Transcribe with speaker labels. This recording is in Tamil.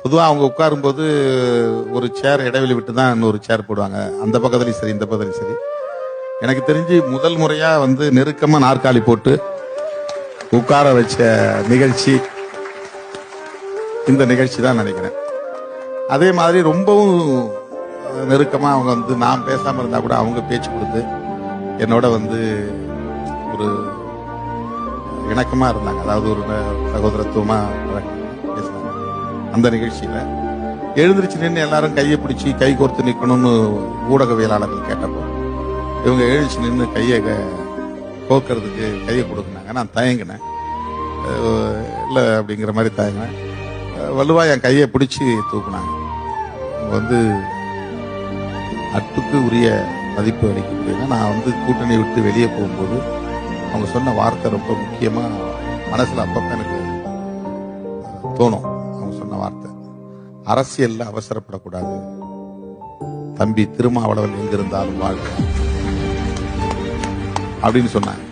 Speaker 1: பொதுவாக அவங்க உட்காரும்போது ஒரு சேர் இடைவெளி விட்டு தான் இன்னொரு சேர் போடுவாங்க. அந்த பக்கத்துலையும் சரி இந்த பக்கத்துலையும் சரி. எனக்கு தெரிஞ்சு முதல் முறையா நெருக்கமா நாற்காலி போட்டு உட்கார வச்ச நிகழ்ச்சி இந்த நிகழ்ச்சி தான் நினைக்கிறேன். அதே மாதிரி ரொம்பவும் நெருக்கமா அவங்க நான் பேசாம இருந்தா கூட அவங்க பேச்சு கொடுத்து என்னோட ஒரு இணக்கமா இருந்தாங்க. அதாவது ஒரு சகோதரத்துவமா பேசினாங்க. அந்த நிகழ்ச்சியில எழுந்திருச்சு நின்று எல்லாரும் கையை பிடிச்சி கை கோர்த்து நிக்கணும்னு ஊடகவியலாளர்கள் கேட்டப்போ இவங்க எழுந்திருச்சு நின்று கையை கோக்கிறதுக்கு கையை கொடுக்குனாங்க. நான் தயங்கினேன். இல்லை அப்படிங்கிற மாதிரி தயங்கினேன். வலுவா என் கையை பிடிச்சி தூக்குனாங்க. அவங்க நட்புக்கு உரிய மதிப்பு அளிக்கக்கூடியது. நான் கூட்டணி விட்டு வெளியே போகும்போது அவங்க சொன்ன வார்த்தை ரொம்ப முக்கியமா மனசுல அப்பப்ப எனக்கு தோணும். அவங்க சொன்ன வார்த்தை, அரசியல்ல அவசரப்படக்கூடாது தம்பி, திருமாவளவன் எங்கிருந்தாலும் வாழ்க்கை அப்படின்னு சொன்னாங்க.